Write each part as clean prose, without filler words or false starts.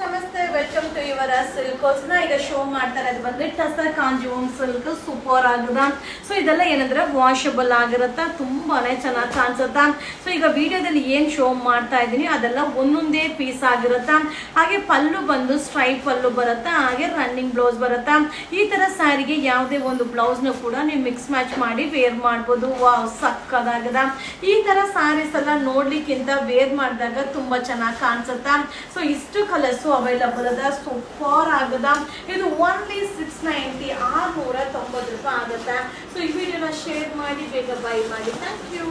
ನಮಸ್ತೆ, welcome to your ಸಿಲ್ಕೋಸ್ನ. ಈಗ ಶೋ ಮಾಡ್ತಾ ಇರೋದು ಬಂದ್ರೆ ಟಸರ್ ಕಾಂಜೀವರಂ ಸಿಲ್ಕ್ ಸೂಪರ್ ಆಗದ. ಸೊ ಇದೆಲ್ಲ ಏನಂದ್ರೆ ವಾಷಬಲ್ ಆಗಿರುತ್ತೆ, ತುಂಬಾನೇ ಚೆನ್ನಾಗಿ ಕಾಣಿಸುತ್ತಾ. ಸೊ ಈಗ ವಿಡಿಯೋದಲ್ಲಿ ಏನ್ ಶೋ ಮಾಡ್ತಾ ಇದ್ದೀನಿ ಅದೆಲ್ಲ ಒಂದೊಂದೇ ಪೀಸ್ ಆಗಿರುತ್ತೆ. ಹಾಗೆ ಪಲ್ಲು ಬಂದು ಸ್ಟ್ರೈಪ್ ಪಲ್ಲು ಬರುತ್ತೆ, ಹಾಗೆ ರನ್ನಿಂಗ್ ಬ್ಲೌಸ್ ಬರುತ್ತೆ. ಈ ತರ ಸ್ಯಾರಿಗೆ ಯಾವುದೇ ಒಂದು ಬ್ಲೌಸ್ ನ ಕೂಡ ನೀವು ಮಿಕ್ಸ್ ಮ್ಯಾಚ್ ಮಾಡಿ ವೇರ್ ಮಾಡ್ಬೋದು. ವಾವ್, ಸಕ್ಕದಾಗದ. ಈ ತರ ಸ್ಯಾರೀಸ್ ಎಲ್ಲ ನೋಡ್ಲಿಕ್ಕಿಂತ ವೇರ್ ಮಾಡಿದಾಗ ತುಂಬಾ ಚೆನ್ನಾಗಿ ಕಾಣಿಸುತ್ತಾ. ಸೊ ಇಷ್ಟು ಕಲರ್ಸ್ ಅವೈಲಬಲ್ ಅದ, ಸೂಪರ್ ಆಗದ. ಇದು ಓನ್ಲಿ 690 690 ಆಗುತ್ತೆ. ಸೊ ಈ ವಿಡಿಯೋನ ಶೇರ್ ಮಾಡಿ, ಬೇಗ ಬೈ ಮಾಡಿ. Thank you.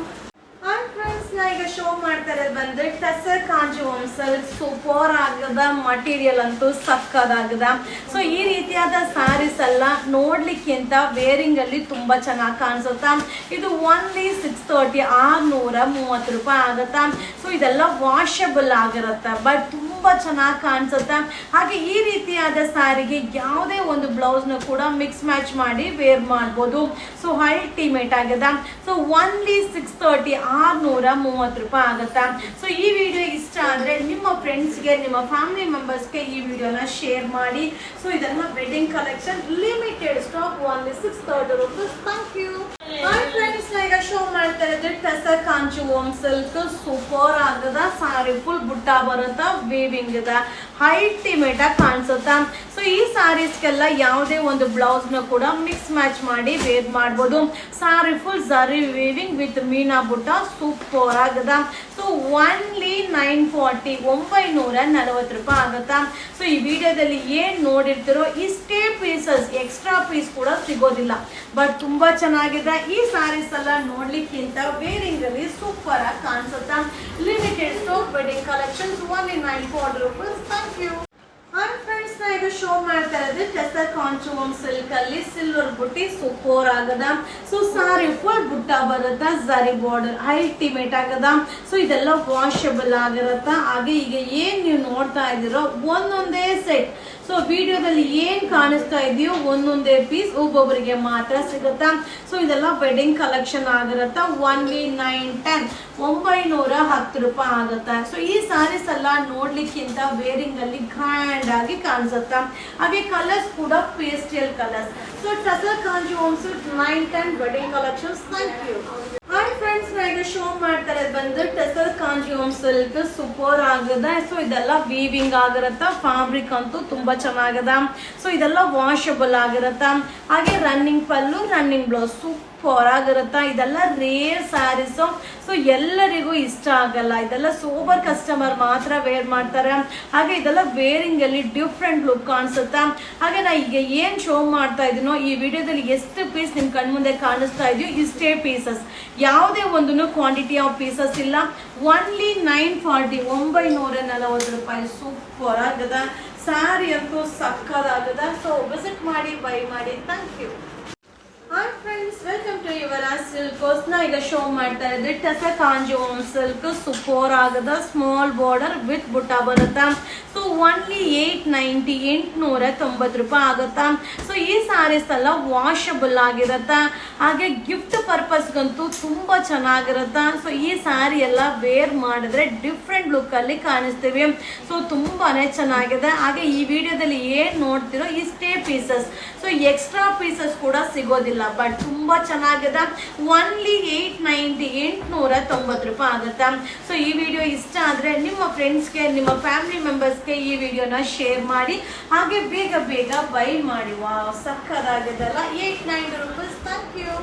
ಹಾಯ್ ಫ್ರೆಂಡ್ಸ್, ನಾ ಈಗ ಶೋ ಮಾಡ್ತಾ ಇರೋದು ಬಂದ್ರೆ ಟಸರ್ ಕಾಂಜೀವರಂ ಸಿಲ್ಕ್ ಸೂಪರ್ ಆಗದ. ಮಟೀರಿಯಲ್ ಅಂತೂ ಸಕ್ಕದಾಗದ. ಸೊ ಈ ರೀತಿಯಾದ ಸ್ಯಾರೀಸ್ ಎಲ್ಲ ನೋಡ್ಲಿಕ್ಕಿಂತ ವೇರಿಂಗ್ ಅಲ್ಲಿ ತುಂಬಾ ಚೆನ್ನಾಗಿ ಕಾಣಿಸುತ್ತಾ. ಇದು ಓನ್ಲಿ 630 630 ಆಗುತ್ತಾ. ಸೊ ಇದೆಲ್ಲ ವಾಷಬಲ್ ಆಗಿರುತ್ತೆ, ಬಟ್ ತುಂಬಾ ಚೆನ್ನಾಗಿ ಕಾಣಿಸುತ್ತೆ. ಹಾಗೆ ಈ ರೀತಿಯಾದ ಸ್ಯಾರಿಗೆ ಯಾವುದೇ ಒಂದು ಬ್ಲೌಸ್ ನ ಕೂಡ ಮಿಕ್ಸ್ ಮ್ಯಾಚ್ ಮಾಡಿ ವೇರ್ ಮಾಡ್ಬೋದು. ಸೊ ಅಲ್ಟಿಮೇಟ್ ಆಗದ. ಸೊ ಓನ್ಲಿ 630 630 ಆಗುತ್ತಾ. ಸೊ ಈ ವಿಡಿಯೋ ಇಷ್ಟ ಆದ್ರೆ ನಿಮ್ಮ ಫ್ರೆಂಡ್ಸ್ಗೆ, ನಿಮ್ಮ ಫ್ಯಾಮಿಲಿ ಮೆಂಬರ್ಸ್ಗೆ ಈ ವಿಡಿಯೋನ ಶೇರ್ ಮಾಡಿ. ಸೊ ಇದೆಲ್ಲ wedding collection, limited stock, only 630 rupees. Thank you. Hi friends, ಈಗ ಶೋ ಮಾಡ್ತಾ ಇರೋದು ಟಸರ್ ಕಾಂಜೀವರಂ ಸಿಲ್ಕ್ ಸೂಪರ್ ಆಗದ. ಸಾರಿ ಫುಲ್ ಬುಟ್ಟ ಬರುತ್ತಾ, ವೇವಿಂಗ್ ಇದೆ, ಅಲ್ಟಿಮೇಟ್ ಆಗಿ ಕಾಣಿಸುತ್ತಾ. ಸೊ ಈ ಸ್ಯಾರೀಸ್ಗೆಲ್ಲ ಯಾವುದೇ ಒಂದು ಬ್ಲೌಸ್ ನ ಕೂಡ ಮಿಕ್ಸ್ ಮ್ಯಾಚ್ ಮಾಡಿ ವೇರ್ ಮಾಡ್ಬೋದು. ಸಾರಿ ಫುಲ್ ಜರಿ ವೇವಿಂಗ್ ವಿತ್ ಮೀನಾ ಬುಟ್ಟ, ಸೂಪರ್ ಆಗದ. ಸೊ ಓನ್ಲಿ 940 940 ಆಗುತ್ತಾ. ಸೊ ಈ ವಿಡಿಯೋದಲ್ಲಿ ಏನ್ ನೋಡಿರ್ತಿರೋ ಇಷ್ಟೇ ಪೀಸಸ್, ಎಕ್ಸ್ಟ್ರಾ ಪೀಸ್ ಕೂಡ ಸಿಗೋದಿಲ್ಲ, ಬಟ್ ತುಂಬಾ ಚೆನ್ನಾಗಿದೆ. ಈ ಸ್ಯಾರೀಸ್ ಎಲ್ಲ ನೋಡ್ಲಿಕ್ಕಿಂತ ವೇರಿಂಗ್ ಅಲ್ಲಿ ಸೂಪರ್ ಆಗಿ ಕಾಣಿಸುತ್ತಾ. Limited stock wedding collections, only 940 rupees. Thank you. Hi friends, ನಾ ಈಗ ಶೋ ಮಾಡ್ತಾ ಇರೋದು ಟಸರ್ ಕಾಂಜೀವರಂ ಸಿಲ್ಕ್ ಅಲ್ಲಿ ಸಿಲ್ವರ್ ಬುಟ್ಟಿ ಸೂಪರ್ ಆಗದ. ಸೊ ಸಾರಿ ಫುಲ್ ಬುಟ್ಟ ಬರುತ್ತಾ, ಜರಿ ಬಾರ್ಡರ್, ಅಲ್ಟಿಮೇಟ್ ಆಗದ. ಸೊ ಇದೆಲ್ಲ ವಾಷಬಲ್ ಆಗಿರುತ್ತ. ಹಾಗೆ ಈಗ ಏನ್ ನೀವು ನೋಡ್ತಾ ಇದ್ದೀರೋ ಒಂದೊಂದೇ ಸೆಟ್. ಸೊ ವಿಡಿಯೋದಲ್ಲಿ ಏನ್ ಕಾಣಿಸ್ತಾ ಇದೆಯೋ ಒಂದೊಂದೇ ಪೀಸ್ ಒಬ್ಬೊಬ್ಬರಿಗೆ ಮಾತ್ರ ಸಿಗುತ್ತಾ. ಸೊ ಇದೆಲ್ಲ ವೆಡ್ಡಿಂಗ್ ಕಲೆಕ್ಷನ್ ಆಗಿರುತ್ತ. ಓನ್ಲಿ 910 910 ಆಗುತ್ತಾ. ಸೊ ಈ ಸ್ಯಾರೀಸ್ ಎಲ್ಲ ನೋಡ್ಲಿಕ್ಕಿಂತ ವೇರಿಂಗ್ ಅಲ್ಲಿ ಗ್ರ್ಯಾಂಡ್ ಆಗಿ ಕಾಣಿಸುತ್ತಾ. ಹಾಗೆ ಕಲರ್ಸ್ ಕೂಡ pastel colours. So tussar Kanjeevaram silk 910 wedding collections. Thank you. Hi friends, ನಾ ಈಗ ಶೋ ಮಾಡ್ತಾ ಇರೋದು ಬಂದು ಟಸರ್ ಕಾಂಜೀವರಂ ಸಿಲ್ಕ್ ಸೂಪರ್ ಆಗದ. ಸೊ ಇದೆಲ್ಲ ವೀವಿಂಗ್ ಆಗಿರತ್ತ, ಫ್ಯಾಬ್ರಿಕ್ ಅಂತೂ ತುಂಬಾ ಚೆನ್ನಾಗದ. ಸೊ ಇದೆಲ್ಲ ವಾಷಬಲ್ ಆಗಿರತ್ತ. ಹಾಗೆ running pallu, running blouse super ಆಗಿರತ್ತ. ಇದೆಲ್ಲ ರೇರ್ ಸ್ಯಾರೀಸ್. ಸೊ ಎಲ್ಲರಿಗೂ ಇಷ್ಟ ಆಗಲ್ಲ, ಇದೆಲ್ಲ ಸೋಬರ್ ಕಸ್ಟಮರ್ ಮಾತ್ರ ವೇರ್ ಮಾಡ್ತಾರೆ. ಹಾಗೆ ಇದೆಲ್ಲ ವೇರಿಂಗ್ ಅಲ್ಲಿ ಡಿಫ್ರೆಂಟ್ ಲುಕ್ ಕಾಣಿಸುತ್ತಾ. ಹಾಗೆ ನಾ ಈಗ ಏನ್ ಶೋ ಮಾಡ್ತಾ ಇದೀನೋ ಈ ವಿಡಿಯೋದಲ್ಲಿ ಎಷ್ಟು ಪೀಸ್ ನಿಮ್ ಕಣ್ಮುಂದೆ ಕಾಣಿಸ್ತಾ ಇದೆಯೋ ಇಷ್ಟೇ ಪೀಸಸ್, ಯಾವುದೇ ಒಂದು ಕ್ವಾಂಟಿಟಿ ಆಫ್ ಪೀಸಸ್ ಇಲ್ಲ. ಓನ್ಲಿ 940 940 ಸೂಪರ್ ಆಗದ. ಸ್ಯಾರಿ ಅಂತೂ ಸಕ್ಕದಾಗದ. ಸೊ ವಿಸಿಟ್ ಮಾಡಿ, ಬೈ ಮಾಡಿ. Thank you. Hi friends, welcome to your ಸಿಲ್ಕೋಸ್ನ. ಈಗ ಶೋ ಮಾಡ್ತಾ ಇದ್ದೆ ಟಸರ್ ಕಾಂಜೀವರಂ ಸಿಲ್ಕ್ ಸೂಪರ್ ಆಗದ. ಸ್ಮಾಲ್ ಬಾರ್ಡರ್ ವಿತ್ ಬುಟ್ಟ ಬರುತ್ತಾ. ಸೊ ಓನ್ಲಿ 890 890 ಆಗುತ್ತಾ. ಸೊ ಈ ಸ್ಯಾರೀಸ್ ಎಲ್ಲ ವಾಷಬಲ್ ಆಗಿರತ್ತ. ಹಾಗೆ ಗಿಫ್ಟ್ ಪರ್ಪಸ್ಗಂತೂ ತುಂಬಾ ಚೆನ್ನಾಗಿರತ್ತ. ಸೊ ಈ ಸ್ಯಾರಿ ಎಲ್ಲ ವೇರ್ ಮಾಡಿದ್ರೆ ಡಿಫ್ರೆಂಟ್ ಲುಕ್ ಅಲ್ಲಿ ಕಾಣಿಸ್ತೀವಿ. ಸೊ ತುಂಬಾನೇ ಚೆನ್ನಾಗಿದೆ. ಹಾಗೆ ಈ ವಿಡಿಯೋದಲ್ಲಿ ಏನ್ ನೋಡ್ತಿರೋ ಇಷ್ಟೇ ಪೀಸಸ್. ಸೊ ಎಕ್ಸ್ಟ್ರಾ ಪೀಸಸ್ ಕೂಡ ಸಿಗೋದಿಲ್ಲ, ಬಟ್ ತುಂಬಾ ಚೆನ್ನಾಗಿದೆ. ಓನ್ಲಿ 890 890 ಆಗುತ್ತಾ. ಸೊ ಈ ವಿಡಿಯೋ ಇಷ್ಟ ಆದ್ರೆ ನಿಮ್ಮ ಫ್ರೆಂಡ್ಸ್ಗೆ, ನಿಮ್ಮ ಫ್ಯಾಮಿಲಿ ಮೆಂಬರ್ಸ್ಗೆ ಈ ವಿಡಿಯೋನ ಶೇರ್ ಮಾಡಿ. ಹಾಗೆ ಬೇಗ ಬೇಗ ಬೈ ಮಾಡಿ. ವಾವ್, ಸಕ್ಕದಾಗಿದೆಲ್ಲ. 890 rupees. Thank you.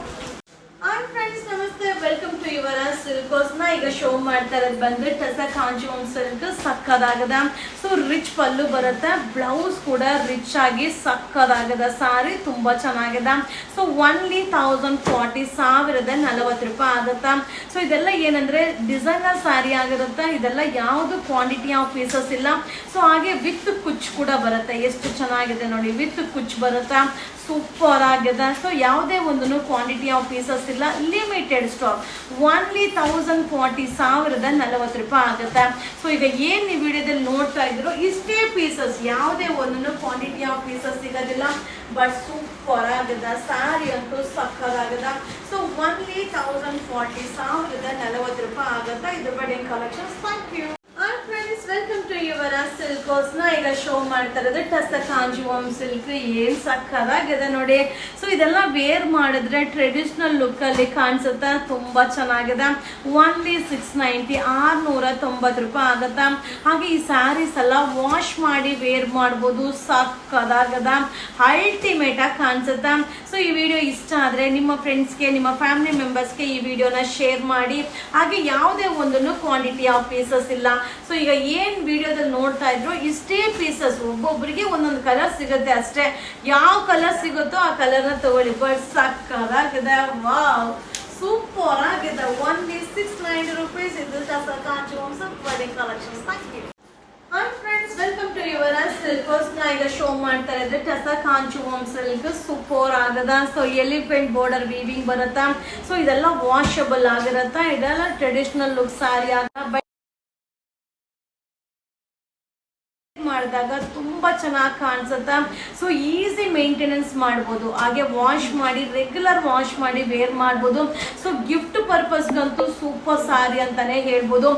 Hi friends, ನಮಸ್ತೆ, ವೆಲ್ಕಮ್ ಟು ಯುವರ್ ಸಿಲ್ಕೋಸ್ನ. ಈಗ ಶೋ ಮಾಡ್ತಾ ಇರೋದು ಬಂದ್ರೆ ಟಸರ್ ಕಾಂಜೀವರಂ ಸಿಲ್ಕ್ ಸಕ್ಕದಾಗದ. ಸೊ ರಿಚ್ ಪಲ್ಲು ಬರುತ್ತೆ, ಬ್ಲೌಸ್ ಕೂಡ ರಿಚ್ ಆಗಿ ಸಕ್ಕದಾಗದ. ಸಾರಿ ತುಂಬಾ ಚೆನ್ನಾಗಿದೆ. ಸೊ ಓನ್ಲಿ 1040 1040 ಆಗುತ್ತಾ. ಸೊ ಇದೆಲ್ಲ ಏನಂದ್ರೆ ಡಿಸೈನರ್ ಸ್ಯಾರಿ ಆಗಿರುತ್ತೆ. ಇದೆಲ್ಲ ಯಾವುದು ಕ್ವಾಂಟಿಟಿ ಆಫ್ ಪೀಸಸ್ ಇಲ್ಲ. ಸೊ ಹಾಗೆ ವಿತ್ ಕುಚ್ ಕೂಡ ಬರುತ್ತೆ. ಎಷ್ಟು ಚೆನ್ನಾಗಿದೆ ನೋಡಿ, ವಿತ್ ಕುಚ್ ಬರುತ್ತಾ, ಸೂಪರ್ ಆಗಿದೆ. ಸೊ ಯಾವುದೇ ಒಂದು ಕ್ವಾಂಟಿಟಿ ಆಫ್ ಪೀಸಸ್ ಇಲ್ಲ, ಲಿಮಿಟೆಡ್ ಸ್ಟಾಕ್. ಓನ್ಲಿ 1040 1040 ಆಗುತ್ತೆ. ಸೊ ಈಗ ಏನ್ ಈ ವಿಡಿಯೋದಲ್ಲಿ ನೋಡ್ತಾ ಇದ್ರು ಇಷ್ಟೇ ಪೀಸಸ್, ಯಾವುದೇ ಒಂದು ಕ್ವಾಂಟಿಟಿ ಆಫ್ ಪೀಸಸ್ ಸಿಗೋದಿಲ್ಲ, ಬಟ್ ಸೂಪರ್ ಆಗಿದೆ. ಸ್ಯಾರಿ ಅಂತೂ ಸಕ್ಕದಾಗದ. ಸೊ ಓನ್ಲಿ 1040 1040 ಆಗುತ್ತೆ. ಇದು wedding collections. Thank you. Hi friends, welcome to your silk ಸಿಲ್ಕೋಸ್ನ ಈಗ ಶೋ ಮಾಡ್ತಾ ಇರೋದು ಟಸ ಕಾಂಜೀವರಂ ಸಿಲ್ಕ್. ಏನ್ ಸಕ್ಕದಾಗಿದೆ ನೋಡಿ. ಸೊ ಇದೆಲ್ಲ ವೇರ್ ಮಾಡಿದ್ರೆ ಟ್ರೆಡಿಷನಲ್ ಲುಕ್ ಅಲ್ಲಿ ಕಾಣಿಸುತ್ತಾ, ತುಂಬಾ ಚೆನ್ನಾಗಿದೆ. ಓನ್ಲಿ 690 690 ಆಗುತ್ತಾ. ಹಾಗೆ ಈ ಸ್ಯಾರೀಸ್ ಎಲ್ಲ ವಾಶ್ ಮಾಡಿ ವೇರ್ ಮಾಡ್ಬೋದು, ಸಕ್ಕದಾಗದ ಅಲ್ಟಿಮೇಟ್ ಆಗಿ ಕಾಣಿಸುತ್ತಾ. ಸೊ ಈ ವಿಡಿಯೋ ಇಷ್ಟ ಆದ್ರೆ ನಿಮ್ಮ ಫ್ರೆಂಡ್ಸ್ಗೆ, ನಿಮ್ಮ ಫ್ಯಾಮಿಲಿ ಮೆಂಬರ್ಸ್ಗೆ ಈ ವಿಡಿಯೋನ ಶೇರ್ ಮಾಡಿ. ಹಾಗೆ ಯಾವುದೇ ಒಂದನ್ನು ಕ್ವಾಂಟಿಟಿ ಆಫ್ ಪೀಸಸ್ ಇಲ್ಲ. ಸೊ ಈಗ ಏನ್ ವಿಡಿಯೋದಲ್ಲಿ ನೋಡ್ತಾ ಇದ್ರು ಇಷ್ಟೇ ಪೀಸಸ್, ಒಬ್ಬೊಬ್ಬರಿಗೆ ಒಂದೊಂದು ಕಲರ್ ಸಿಗುತ್ತೆ ಅಷ್ಟೇ. ಯಾವ ಕಲರ್ ಸಿಗುತ್ತೋ ಆ ಕಲರ್ನ ತಗೊಳ್ಳಿ. ಬಟ್ ಸಕ್ಕದಾಗಿದೆ, ವಾವ್ ಸೂಪರ್ ಆಗಿದೆ. Only 690 rupees. ಇದು tussar Kanjeevaram silk wedding collections. Thank you. Hi friends, welcome to your ಸಿಲ್ಕೋಸ್. ನಾ ಈಗ ಶೋ ಮಾಡ್ತಾ ಇದ್ರೆ ಟಸ ಕಾಂಜೀವರಂ ಸಿಲ್ಕ್ ಸೂಪರ್ ಆಗದ. ಸೊ ಎಲಿಫೆಂಟ್ ಬಾರ್ಡರ್ ವೀವಿಂಗ್ ಬರುತ್ತಾ. ಸೊ ಇದೆಲ್ಲ ವಾಷಬಲ್ ಆಗಿರತ್ತಾ. ಇದೆಲ್ಲ ಟ್ರೆಡಿಷನಲ್ ಲುಕ್ ಸ್ಯಾರಿ ಆಗ ಮಾಡಿದಾಗ ತುಂಬಾ ಚೆನ್ನಾಗಿ ಕಾಣಿಸುತ್ತಾ. ಸೊ ಈಸಿ ಮೇಂಟೆನೆನ್ಸ್ ಮಾಡ್ಬೋದು. ಹಾಗೆ ವಾಶ್ ಮಾಡಿ ರೆಗ್ಯುಲರ್ ವಾಶ್ ಮಾಡಿ ವೇರ್ ಮಾಡ್ಬೋದು. ಸೊ ಗಿಫ್ಟ್ ಪರ್ಪಸ್ಗಂತೂ ಸೂಪರ್ ಸಾರಿ ಅಂತಾನೆ ಹೇಳ್ಬೋದು.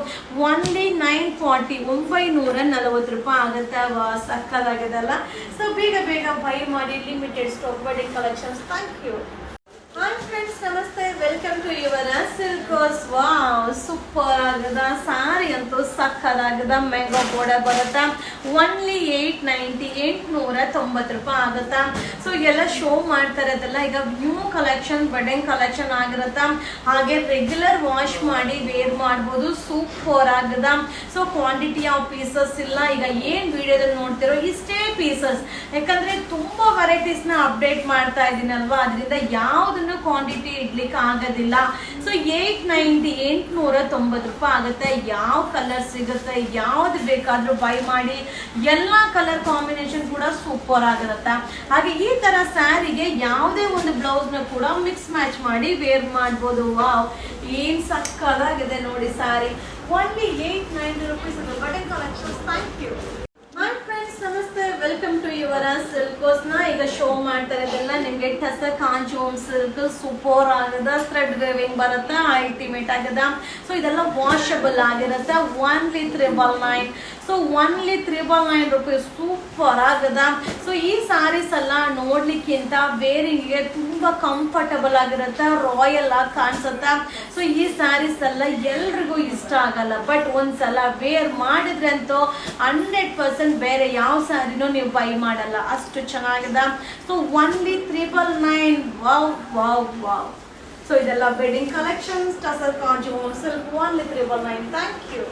ಓನ್ಲಿ 940 940 ಆಗುತ್ತೆ. ಸಕ್ಕದಾಗಿದೆ ಅಲ್ಲ. ಸೊ ಬೇಗ ಬೇಗ ಬೈ ಮಾಡಿ. Limited stock wedding collections. Thank you. Hi friends, ನಮಸ್ತೆ, ವೆಲ್ಕಮ್ ಟು ಯುವರ್ ಸಿಲ್ಕೋಸ್. ವಾವ್ ಸೂಪರ್ ಆಗದ ಸಾರಿ ಅಂತೂ ಸಕ್ಕದಾಗದ. ಮೆಗಾ ಬಾರ್ಡರ್ ಬರುತ್ತಾ. ಓನ್ಲಿ 890 890 ಆಗುತ್ತಾ. ಸೊ ಎಲ್ಲ ಶೋ ಮಾಡ್ತಾ ಇರೋದಲ್ಲ ಈಗ ನ್ಯೂ ಕಲೆಕ್ಷನ್ ವೆಡ್ಡಿಂಗ್ ಕಲೆಕ್ಷನ್ ಆಗಿರುತ್ತಾ. ಹಾಗೆ ರೆಗ್ಯುಲರ್ ವಾಶ್ ಮಾಡಿ ವೇರ್ ಮಾಡ್ಬೋದು, ಸೂಪರ್ ಆಗದ. ಸೊ ಕ್ವಾಂಟಿಟಿ ಆಫ್ ಪೀಸಸ್ ಇಲ್ಲ. ಈಗ ಏನ್ ವಿಡಿಯೋದಲ್ಲಿ ನೋಡ್ತಿರೋ ಇಷ್ಟೇ ಪೀಸಸ್. ಯಾಕಂದ್ರೆ ತುಂಬಾ ವೆರೈಟೀಸ್ ನ ಅಪ್ಡೇಟ್ ಮಾಡ್ತಾ ಇದೀನಲ್ವಾ, ಅದರಿಂದ ಯಾವ್ದು ಕ್ವಾಂಟಿಟಿ ಇಡ್ಲಿಕ್ಕೆ ಆಗೋದಿಲ್ಲ. ಸೊ 890 890 ಆಗುತ್ತೆ. ಯಾವ ಕಲರ್ ಸಿಗುತ್ತೆ, ಯಾವ್ದು ಬೇಕಾದ್ರೂ ಬೈ ಮಾಡಿ. ಎಲ್ಲಾ ಕಲರ್ ಕಾಂಬಿನೇಷನ್ ಕೂಡ ಸೂಪರ್ ಆಗಿರುತ್ತೆ. ಹಾಗೆ ಈ ತರ ಸ್ಯಾರಿಗೆ ಯಾವುದೇ ಒಂದು ಬ್ಲೌಸ್ ನ ಕೂಡ ಮಿಕ್ಸ್ ಮ್ಯಾಚ್ ಮಾಡಿ ವೇರ್ ಮಾಡ್ಬೋದು. ವಾವ್ ಏನ್ ಸಕ್ಕದಾಗಿದೆ ನೋಡಿ sari. Only 890 rupees. Wedding collections. Thank you. Hi friends, ನಮಸ್ತೆ, ವೆಲ್ಕಮ್ ಟು ಯುವರ್ ಸಿಲ್ಕೋಸ್. ನಾ ಈಗ ಶೋ ಮಾಡ್ತಾ ಇರೋದೆಲ್ಲ ನಿಮ್ಗೆ ಟಸ ಕಾಂಜೀವರಂ ಸಿಲ್ಕ್ ಸೂಪರ್ ಆಗದ. ಥ್ರೆಡ್ ವೇವಿಂಗ್ ಬರುತ್ತೆ, ಅಲ್ಟಿಮೇಟ್ ಆಗದ. ಸೊ ಇದೆಲ್ಲ ವಾಷಬಲ್ ಆಗಿರುತ್ತೆ. Only 999. So only 999 rupees. Super ಆಗದ. ಸೊ ಈ ಸಾರೀಸ್ ಎಲ್ಲ ನೋಡ್ಲಿಕ್ಕಿಂತ ವೇರಿಂಗ್ಗೆ ತುಂಬಾ ಕಂಫರ್ಟಬಲ್ ಆಗಿರುತ್ತೆ, ರಾಯಲ್ ಆಗಿ ಕಾಣಿಸುತ್ತೆ. ಸೊ ಈ ಸ್ಯಾರೀಸ್ ಎಲ್ಲ ಎಲ್ರಿಗೂ ಇಷ್ಟ ಆಗಲ್ಲ. ಬಟ್ ಒಂದ್ಸಲ ವೇರ್ ಮಾಡಿದ್ರೆ ಅಂತೂ 100% ಬೇರೆ ಯಾವ ಸ್ಯಾರಿನೂ ನೀವು ಬೈ ಮಾಡಲ್ಲ, ಅಷ್ಟು ಚೆನ್ನಾಗಿದೆ. So only 999. Wow wow wow. So ಇದೆಲ್ಲ wedding collections. Tussar Kanjeevaram silk only 999. Thank you.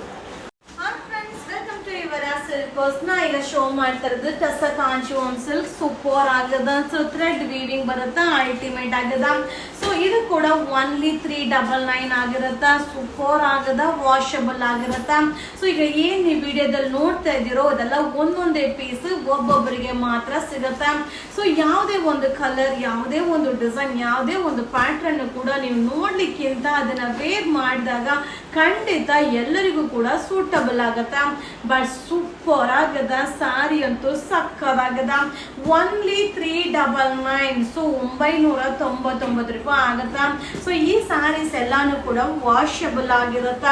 ಸಿಲ್ಕೋಸ್ ನಾ ಈಗ ಶೋ ಮಾಡ್ತಾ ಇರೋದು ಟಸ ಕಾಂಜೀವರಂ ಸಿಲ್ಕ್ ಸೂಪರ್ ಆಗದ. ಸೊ ಥ್ರೆಡ್ ವೀವಿಂಗ್ ಬರುತ್ತಾ, ಅಲ್ಟಿಮೇಟ್ ಆಗದ. ಸೊ ಇದು ಕೂಡ ಓನ್ಲಿ 399 ಆಗಿರತ್ತ. ಸೂಪರ್ ಆಗದ, ವಾಷಬಲ್ ಆಗಿರತ್ತ. ಸೊ ಈಗ ಏನ್ ನೀವು ವಿಡಿಯೋದಲ್ಲಿ ನೋಡ್ತಾ ಇದ್ದೀರೋ ಅದೆಲ್ಲ ಒಂದೊಂದೇ ಪೀಸ್ ಒಬ್ಬೊಬ್ಬರಿಗೆ ಮಾತ್ರ ಸಿಗತ್ತ. ಸೊ ಯಾವುದೇ ಒಂದು ಕಲರ್, ಯಾವುದೇ ಒಂದು ಡಿಸೈನ್, ಯಾವುದೇ ಒಂದು ಪ್ಯಾಟರ್ನ್ ಕೂಡ ನೀವು ನೋಡ್ಲಿಕ್ಕಿಂತ ಅದನ್ನ ವೇರ್ ಮಾಡಿದಾಗ ಖಂಡಿತ ಎಲ್ಲರಿಗೂ ಕೂಡ ಸೂಟಬಲ್ ಆಗತ್ತ. ಬಟ್ ಸೂಪರ್ ಆಗದ ಸಾರಿ ಅಂತೂ ಸಕ್ಕದಾಗದ. ಓನ್ಲಿ 399. ಸೊ 999 ಆಗತ್ತ. ಸೊ ಈ ಸಾರೀಸ್ ಎಲ್ಲಾನು ಕೂಡ ವಾಷಬಲ್ ಆಗಿರತ್ತ.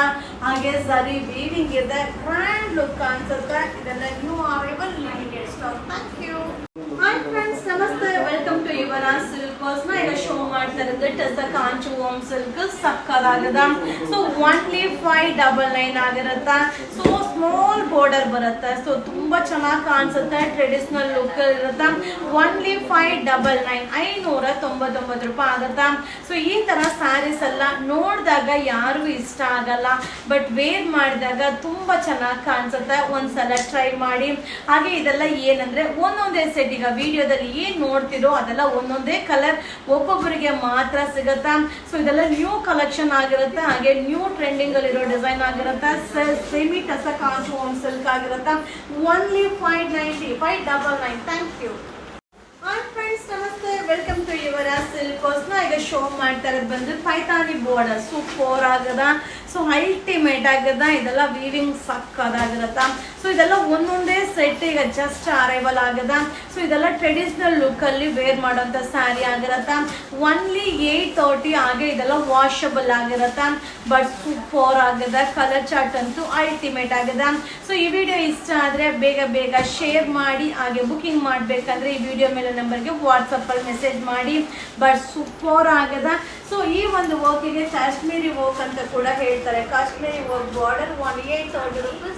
ಹಾಗೆ ಸರಿ ವೀವಿಂಗ್ ಇದೆ, ಗ್ರ್ಯಾಂಡ್ ಲುಕ್ ಅನ್ಸುತ್ತೆ. ಇದೆಲ್ಲ new arrival, limited stock. Thank you. Hi friends, ನಮಸ್ತೆ, ವೆಲ್ಕಮ್ ಟು ಯುವರ್ ಸಿಲ್ಕೋಸ್. ನಾ ಈಗ ಶೋ ಮಾಡ್ತಾ ಇರೋದು ಟಸ ಕಾಂಜೀವರಂ ಸಿಲ್ಕ್ ಸಕ್ಕದಾಗದ. ಸೊ ಓನ್ಲಿ 599 ಆಗಿರತ್ತ. ಸೊ ಸ್ಮಾಲ್ ಬಾರ್ಡರ್ ಬರುತ್ತೆ. ಸೊ ತುಂಬಾ ಚೆನ್ನಾಗಿ ಕಾಣಿಸುತ್ತೆ, ಟ್ರೆಡಿಷನಲ್ ಲುಕ್ ಇರುತ್ತೆ. ಓನ್ಲಿ 599 599 ಆಗತ್ತ. ಸೊ ಈ ತರ ಸ್ಯಾರೀಸ್ ಎಲ್ಲ ನೋಡಿದಾಗ ಯಾರಿಗೂ ಇಷ್ಟ ಆಗಲ್ಲ, ಬಟ್ ವೇರ್ ಮಾಡಿದಾಗ ತುಂಬಾ ಚೆನ್ನಾಗಿ ಕಾಣಿಸುತ್ತೆ. ಒಂದ್ಸಲ ಟ್ರೈ ಮಾಡಿ. ಹಾಗೆ ಇದೆಲ್ಲ ಏನಂದ್ರೆ ಒಂದೊಂದೇ ಸೆಟ್. ಈಗ ವಿಡಿಯೋದಲ್ಲಿ ಏನ್ ನೋಡ್ತಿರೋ ಅದೆಲ್ಲ ಒಂದೊಂದೇ ಕಲರ್ ಒಬ್ಬೊಬ್ಬರಿಗೆ ಮಾತ್ರ ಸಿಗತ್ತಾ. ಸೊ ಇದೆಲ್ಲ ನ್ಯೂ ಕಲೆಕ್ಷನ್ ಆಗಿರುತ್ತೆ. ಹಾಗೆ ನ್ಯೂ ಟ್ರೆಂಡಿಂಗ್ ಅಲ್ಲಿರೋ ಡಿಸೈನ್ ಆಗಿರುತ್ತೆ. ಸೆಮಿ ಟಸ ಕಾಂಜೀವರಂ ಸಿಲ್ಕ್ ಆಗಿರುತ್ತೆ. Only 590 599. Thank you. Hi friends, ನಮಸ್ತೆ, ವೆಲ್ಕಮ್ ಟು ಯುವರ್ ಸಿಲ್ಕೋಸ್. ನಾ ಈಗ ಶೋ ಮಾಡ್ತಾ ಇರೋದು ಬಂದು ಪೈತಾನಿ ಬಾರ್ಡರ್ ಸೂಪರ್ ಆಗದ. ಸೊ ಅಲ್ಟಿಮೇಟ್ ಆಗದ ಇದೆಲ್ಲ ವೀವಿಂಗ್ ಸಕ್ಕದಾಗಿರತ್ತ. ಸೊ ಇದೆಲ್ಲ ಒಂದೊಂದೇ ಸೆಟ್ ಈಗ ಜಸ್ಟ್ ಅರೈವಲ್ ಆಗದ. ಸೊ ಇದೆಲ್ಲ ಟ್ರೆಡಿಷನಲ್ ಲುಕ್ ಅಲ್ಲಿ ವೇರ್ ಮಾಡೋಂಥ ಸ್ಯಾರಿ ಆಗಿರತ್ತ. ಒನ್ಲಿ 830 ಹಾಗೆ ಇದೆಲ್ಲ ವಾಷಬಲ್ ಆಗಿರತ್ತ. ಬಟ್ ಸೂಪರ್ ಆಗದ, ಕಲರ್ ಚಾರ್ಟ್ ಅಂತೂ ಅಲ್ಟಿಮೇಟ್ ಆಗದ. ಸೊ ಈ ವಿಡಿಯೋ ಇಷ್ಟ ಆದ್ರೆ ಬೇಗ ಬೇಗ ಶೇರ್ ಮಾಡಿ, ಹಾಗೆ ಬುಕಿಂಗ್ ಮಾಡ್ಬೇಕಂದ್ರೆ ಈ ವಿಡಿಯೋ ಮೇಲೆ ನಂಬರ್ಗೆ ವಾಟ್ಸಪ್ ಅಲ್ಲಿ ಮೆಸೇಜ್ ಮಾಡಿ. ಬಟ್ ಸೂಪರ್ ಆಗದ. ಸೊ ಈ ಒಂದು ವರ್ಕಿಗೆ ಕಾಶ್ಮೀರಿ ವರ್ಕ್ ಅಂತ ಕೂಡ ಹೇಳ್ತಾರೆ. Kashmiri work border 1830 rupees.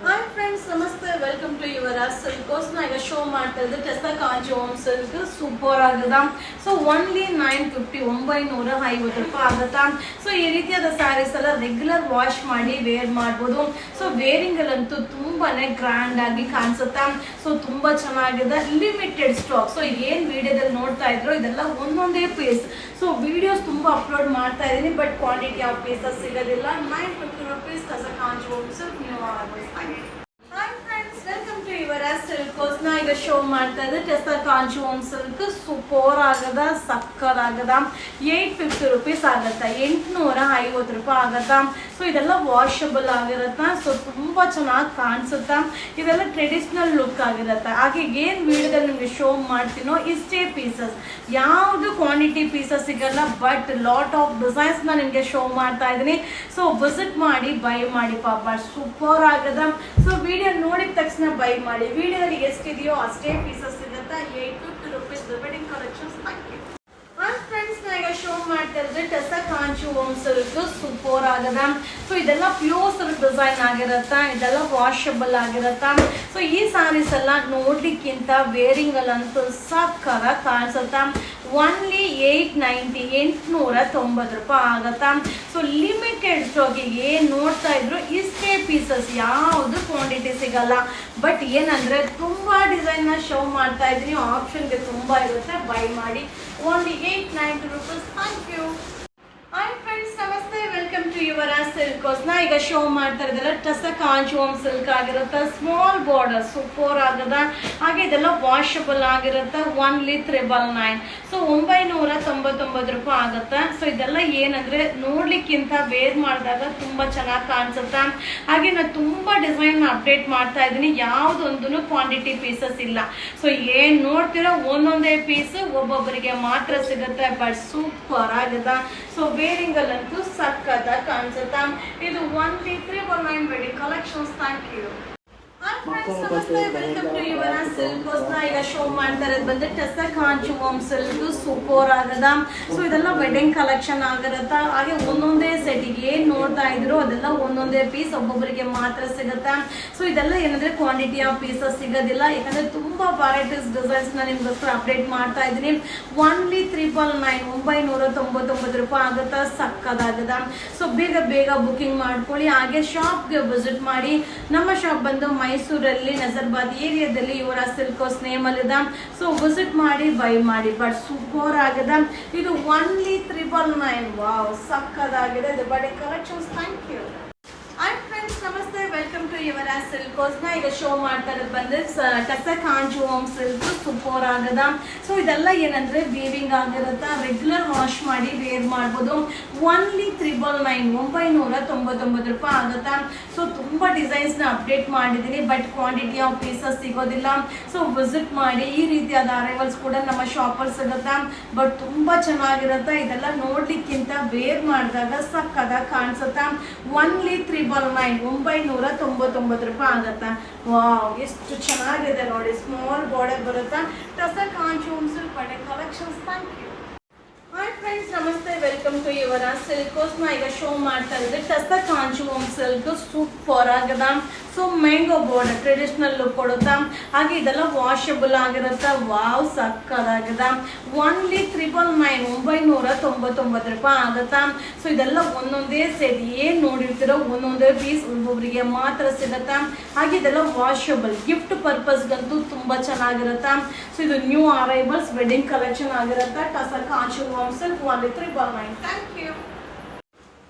Hi friends, ನಮಸ್ತೆ, ವೆಲ್ಕಮ್ ಟು ಯುವರಾಜ್ ಸಿಲ್ಕ್ಸ್. ನಾ ಈಗ ಶೋ ಮಾಡ್ತಾ ಇದ್ದೆ ಟೆಸ್ಸಾ ಕಾಂಜೀವರಂ ಸಿಲ್ಕ್. ಸೂಪರ್ ಆಗದ. ಸೊ ಒನ್ಲಿ 950 950 ರೂಪಾಯಿ ಆಗತ್ತಾ. ಸೊ ಈ ರೀತಿಯಾದ ಸ್ಯಾರೀಸ್ ಎಲ್ಲ ರೆಗ್ಯುಲರ್ ವಾಶ್ ಮಾಡಿ ವೇರ್ ಮಾಡ್ಬೋದು. ಸೊ ವೇರಿಂಗ್ ಅಲ್ಲಂತೂ ತುಂಬಾನೇ ಗ್ರ್ಯಾಂಡ್ ಆಗಿ ಕಾಣಿಸುತ್ತಾ. ಸೊ ತುಂಬಾ ಚೆನ್ನಾಗಿದೆ. Limited stock. ಸೊ ಏನ್ ವಿಡಿಯೋದಲ್ಲಿ ನೋಡ್ತಾ ಇದ್ರು ಇದೆಲ್ಲ ಒಂದೊಂದೇ ಪೀಸ್. ಸೊ ವಿಡಿಯೋಸ್ ತುಂಬಾ ಅಪ್ಲೋಡ್ ಮಾಡ್ತಾ ಇದ್ದೀನಿ, ಬಟ್ ಕ್ವಾಂಟಿಟಿ ಆಫ್ ಪೀಸಸ್ ಸಿಗೋದಿಲ್ಲ. 950 rupees tussar Kanjeevaram silk new arrival. Hi friends, welcome to Yuvaraj silks. ನಾ ಈಗ ಶೋ ಮಾಡ್ತಾ ಇದ್ದೆ ಟೆಸ್ಸಾ ಕಾಂಜೀವರಂ ಸಿಲ್ಕ್. ಸೂಪರ್ ಆಗದ, ಸಕ್ಕದಾಗದ. 850 ರೂಪೀಸ್ ಆಗತ್ತಾ. 850 ರೂಪಾಯಿ ಆಗತ್ತಾ. ಸೊ ಇದೆಲ್ಲ ವಾಷಬಲ್ ಆಗಿರತ್ತಾ. ಸೊ ತುಂಬಾ ಚೆನ್ನಾಗಿ ಕಾಣಿಸುತ್ತಾ. ಇದೆಲ್ಲ ಟ್ರೆಡಿಷನಲ್ ಲುಕ್ ಆಗಿರತ್ತ. ಹಾಗೆ ಏನ್ ವಿಡಿಯೋದಲ್ಲಿ ನಿಮ್ಗೆ ಶೋ ಮಾಡ್ತೀನೋ ಇಷ್ಟೇ ಪೀಸಸ್, ಯಾವುದು ಕ್ವಾಂಟಿಟಿ ಪೀಸಸ್ ಸಿಗಲ್ಲ. ಬಟ್ ಲಾಟ್ ಆಫ್ ಡಿಸೈನ್ಸ್ ನ ನಿಮ್ಗೆ ಶೋ ಮಾಡ್ತಾ ಇದ್ದೀನಿ. ಸೊ ವಿಸಿಟ್ ಮಾಡಿ, ಬೈ ಮಾಡಿ ಪಾಪ. ಸೂಪರ್ ಆಗದ. ಸೊ ವಿಡಿಯೋ ನೋಡಿದ ತಕ್ಷಣ ಬೈ ಮಾಡಿ. ವಿಡಿಯೋದಲ್ಲಿ ಎಷ್ಟಿದೆಯೋ ಅಷ್ಟೇ ಪೀಸಸ್ ಸಿಗುತ್ತಾ. 850 ರೂಪೀಸ್ ವೆಡ್ಡಿಂಗ್ ಕಲೆಕ್ಷನ್ಸ್. ಫ್ರೆಂಡ್ಸ್, ನಾ ಈಗ ಶೋ ಮಾಡ್ತಾ ಇದ್ರೆ ಟೆಸ್ಸಾ ಕಾಂಜೀವರಂ ಸಿಲ್ಕ್. ಸೂಪರ್ ಆಗದ. ಸೊ ಇದೆಲ್ಲ ಪ್ಯೂರ್ ಸಿಲ್ಕ್ ಡಿಸೈನ್ ಆಗಿರತ್ತ. ಇದೆಲ್ಲ ವಾಷಬಲ್ ಆಗಿರತ್ತ. ಸೊ ಈ ಸ್ಯಾರೀಸ್ ಎಲ್ಲ ನೋಡ್ಲಿಕ್ಕಿಂತ ವೇರಿಂಗ್ ಅಲ್ಲಂತೂ ಸಕ್ಕದ ಕಾಣಿಸುತ್ತ. ಒನ್ಲಿ 890 890 ರೂಪಾಯಿ ಆಗತ್ತಾ. ಸೊ ಲಿಮಿಟೆಡ್ ಸ್ಟಾಕಿಗೆ ಏನ್ ನೋಡ್ತಾ ಇದ್ರು ಇಷ್ಟೇ ಪೀಸಸ್, ಯಾವುದು ಕ್ವಾಂಟಿಟಿ ಸಿಗಲ್ಲ. ಬಟ್ ಏನಂದ್ರೆ ತುಂಬಾ ಡಿಸೈನ್ ನ ಶೋ ಮಾಡ್ತಾ ಇದ್ದೀನಿ. ಆಪ್ಷನ್ಗೆ ತುಂಬಾ ಇರುತ್ತೆ. ಬೈ ಮಾಡಿ. Only 890 rupees. Thank you. Hi friends, ನಮಸ್ತೆ, ವೆಲ್ಕಮ್ ಟು ಯುವರಾಜ್ ಸಿಲ್ಕ್ಸ್. ನಾ ಈಗ ಶೋ ಮಾಡ್ತಾ ಇದ್ದೆಲ್ಲ ಟೆಸ್ಸಾ ಕಾಂಜೀವರಂ ಸಿಲ್ಕ್ ಆಗಿರುತ್ತೆ. ಸ್ಮಾಲ್ ಬಾರ್ಡರ್ ಸೂಪರ್ ಆಗದ. ಹಾಗೆ ಇದೆಲ್ಲ ವಾಷಬಲ್ ಆಗಿರುತ್ತೆ. ಒನ್ಲಿ 999. ಸೊ 999 ರೂಪಾಯಿ ಆಗುತ್ತೆ. ಸೊ ಇದೆಲ್ಲ ಏನಂದ್ರೆ ನೋಡ್ಲಿಕ್ಕಿಂತ ವೇರ್ ಮಾಡಿದಾಗ ತುಂಬಾ ಚೆನ್ನಾಗಿ ಕಾಣಿಸುತ್ತೆ. ಹಾಗೆ ನಾನು ತುಂಬಾ ಡಿಸೈನ್ ಅಪ್ಡೇಟ್ ಮಾಡ್ತಾ ಇದ್ದೀನಿ. ಯಾವ್ದೊಂದು ಕ್ವಾಂಟಿಟಿ ಪೀಸಸ್ ಇಲ್ಲ. ಸೊ ಏನ್ ನೋಡ್ತೀರೋ ಒಂದೊಂದೇ ಪೀಸ್ ಒಬ್ಬೊಬ್ಬರಿಗೆ ಮಾತ್ರ ಸಿಗುತ್ತೆ. ಬಟ್ ಸೂಪರ್ ಆಗದ. ಸೊ ವೇರಿಂಗ್ ಅಲ್ಲಂತೂ ಸಕ್ಕದ ಕಾಣಿಸುತ್ತಾ. ಇದು 1399 ವೆಡ್ಡಿಂಗ್ ಕಲೆಕ್ಷನ್ಸ್. Thank you. ನಮಸ್ತೆ, ವೆಲ್ಕಮ್ ಟು ಯುವರಾಜ್ ಸಿಲ್ಕ್ಸ್. ನಾ ಈಗ ಶೋ ಮಾಡ್ತಾ ಇರೋದು ಬಂದು ಟೆಸ್ಸಾ ಕಾಂಜೀವರಂ ಸಿಲ್ಕ್. ಸೂಪರ್ ಆಗದ. ಸೊ ಇದೆಲ್ಲ ವೆಡ್ಡಿಂಗ್ ಕಲೆಕ್ಷನ್ ಆಗಿರತ್ತ. ಹಾಗೆ ಒಂದೊಂದೇ ಸೆಟಿಗೆ ಏನ್ ನೋಡ್ತಾ ಇದ್ರು ಅದೆಲ್ಲ ಒಂದೊಂದೇ ಪೀಸ್ ಒಬ್ಬೊಬ್ಬರಿಗೆ ಮಾತ್ರ ಸಿಗುತ್ತೆ. ಸೊ ಇದೆಲ್ಲ ಏನಂದ್ರೆ ಕ್ವಾಂಟಿಟಿ ಆಫ್ ಪೀಸಸ್ ಸಿಗೋದಿಲ್ಲ. ಯಾಕಂದ್ರೆ ತುಂಬಾ ವೆರೈಟೀಸ್ ಡಿಸೈನ್ಸ್ ನ ನಿಮ್ಗೋಸ್ಕರ ಅಪ್ಡೇಟ್ ಮಾಡ್ತಾ ಇದ್ದೀನಿ. ಒನ್ಲಿ 999 ರೂಪಾಯಿ ಆಗುತ್ತಾ. ಸಕ್ಕದಾಗದ. ಸೊ ಬೇಗ ಬೇಗ ಬುಕಿಂಗ್ ಮಾಡ್ಕೊಳ್ಳಿ. ಹಾಗೆ ಶಾಪ್ಗೆ ವಿಸಿಟ್ ಮಾಡಿ. ನಮ್ಮ ಶಾಪ್ ಬಂದು ಮೈಸೂರಲ್ಲಿ ನಜರ್ಬಾದ್ ಏರಿಯಾದಲ್ಲಿ ಯುವರಾಜ್ ಸಿಲ್ಕ್ಸ್ ನೇಮ್ ಅಲ್ಲಿದೆ. ಸೊ ವಿಸಿಟ್ ಮಾಡಿ, ಬೈ ಮಾಡಿ. ಬಟ್ ಸೂಪರ್ ಆಗದ. ಇದು ಒನ್ಲಿ 999. ವಾವ್, ಸಕ್ಕದಾಗಿದೆ. ಇದು ಬಡೆ collections. Thank you. Hi friends, ನಮಸ್ತೆ, ವೆಲ್ಕಮ್ ಟು ಯುವರಾಜ್ ಸಿಲ್ಕ್ಸ್. ನಾ ಈಗ ಶೋ ಮಾಡ್ತಾ ಇರೋದು ಬಂದ್ರೆ ಟೆಸ್ಸಾ ಕಾಂಜೀವರಂ ಸಿಲ್ಕ್. ಸೂಪರ್ ಆಗದ. ಸೊ ಇದೆಲ್ಲ ಏನಂದ್ರೆ ವೀವಿಂಗ್ ಆಗಿರುತ್ತಾ. ರೆಗ್ಯುಲರ್ ವಾಶ್ ಮಾಡಿ ವೇರ್ ಮಾಡ್ಬೋದು. ಒನ್ಲಿ 999 ರೂಪಾಯಿ ಆಗುತ್ತಾ. ಸೊ ತುಂಬಾ ಡಿಸೈನ್ಸ್ ನ ಅಪ್ಡೇಟ್ ಮಾಡಿದ್ದೀನಿ. ಬಟ್ ಕ್ವಾಂಟಿಟಿ ಆಫ್ ಪೀಸಸ್ ಸಿಗೋದಿಲ್ಲ. ಸೊ ವಿಸಿಟ್ ಮಾಡಿ. ಈ ರೀತಿಯಾದ ಅರೈವಲ್ಸ್ ಕೂಡ ನಮ್ಮ ಶಾಪಲ್ಲಿ ಸಿಗುತ್ತಾ. ಬಟ್ ತುಂಬಾ ಚೆನ್ನಾಗಿರುತ್ತೆ. ಇದೆಲ್ಲ ನೋಡ್ಲಿಕ್ಕಿಂತ ವೇರ್ ಮಾಡಿದಾಗ ಸಕ್ಕದ ಕಾಣಿಸುತ್ತಾ. ಒನ್ಲಿ 999 ರೂಪಾಯಿ ಆಗತ್ತಾ. ವಾವ್, ಎಷ್ಟು ಚೆನ್ನಾಗಿದೆ ನೋಡಿ. ಸ್ಮಾಲ್ ಬಾರ್ಡರ್ ಬರುತ್ತಾ. ಟೆಸ್ಸಾ ಕಾಂಜೀವರಂ ಸಿಲ್ಕ್ ಬಡೆ collections. Thank you. Hi friends, ನಮಸ್ತೆ, ವೆಲ್ಕಮ್ ಟು ಯುವರಾಜ್ ಸಿಲ್ಕ್ಸ್. ನಾ ಈಗ ಶೋ ಮಾಡ್ತಾ ಇದ್ದೆ ಟೆಸ್ಸಾ ಕಾಂಜೀವರಂ ಸಿಲ್ಕ್. ಸೂಪರ್ ಆಗದ. So mango border traditional look ಕೊಡುತ್ತಾ. ಹಾಗೆ ಇದೆಲ್ಲ ವಾಷಬಲ್ ಆಗಿರುತ್ತೆ. ವಾವ್, ಸಕ್ಕದಾಗದ. ಒನ್ಲಿ 999 ರೂಪಾಯಿ ಆಗುತ್ತಾ. ಸೊ ಇದೆಲ್ಲ ಒಂದೊಂದೇ ಸೆಟ್. ಏನ್ ನೋಡಿರ್ತೀರೋ ಒಂದೊಂದೇ ಪೀಸ್ ಒಬ್ಬೊಬ್ಬರಿಗೆ ಮಾತ್ರ ಸಿಗುತ್ತಾ. ಹಾಗೆ ಇದೆಲ್ಲ ವಾಷಬಲ್. ಗಿಫ್ಟ್ ಪರ್ಪಸ್ಗಂತೂ ತುಂಬಾ ಚೆನ್ನಾಗಿರುತ್ತೆ. ಸೊ ಇದು ನ್ಯೂ ಅರೈವಲ್ಸ್ ವೆಡ್ಡಿಂಗ್ ಕಲೆಕ್ಷನ್ ಆಗಿರುತ್ತೆ. Tussar Kanjeevaram silk. 1399. Thank you.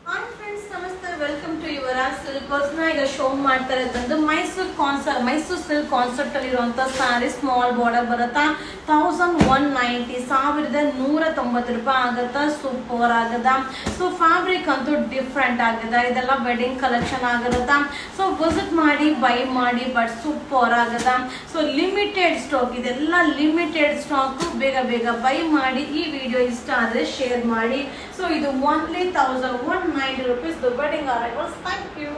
Hi friends, ನಮಸ್ತೆ, ವೆಲ್ಕಮ್ ಟು ಯುವರ್ ಇವರ ಸಿಲ್ಕೋಸ್ನ ಈಗ ಶೋ ಮಾಡ್ತಾ ಇರೋದು ಮೈಸೂರು ಸಿಲ್ಕ್ ಕಾನ್ಸೆಪ್ಟ್ ಅಲ್ಲಿ ಇರುವಂತ ಸಾರಿ ಸ್ಮಾಲ್ ಬಾರ್ಡರ್ ಬರುತ್ತಾ 1190 1190 ಆಗುತ್ತಾ ಸೂಪರ್ ಆಗದ. ಸೊ ಫ್ಯಾಬ್ರಿಕ್ ಅಂತೂ ಡಿಫ್ರೆಂಟ್ ಆಗದ, ಇದೆಲ್ಲ ವೆಡ್ಡಿಂಗ್ ಕಲೆಕ್ಷನ್ ಆಗಿರುತ್ತಾ. ಸೊ ವಿಸಿಟ್ ಮಾಡಿ ಬೈ ಮಾಡಿ, ಬಟ್ ಸೂಪರ್ ಆಗದ. ಸೊ ಲಿಮಿಟೆಡ್ ಸ್ಟಾಕ್, ಇದೆಲ್ಲ ಲಿಮಿಟೆಡ್ ಸ್ಟಾಕ್, ಬೇಗ ಬೇಗ ಬೈ ಮಾಡಿ. ಈ ವಿಡಿಯೋ ಇಷ್ಟ ಆದರೆ ಶೇರ್ ಮಾಡಿ. ಸೊ ಇದು only 1190 rupees wedding arrivals. Thank you.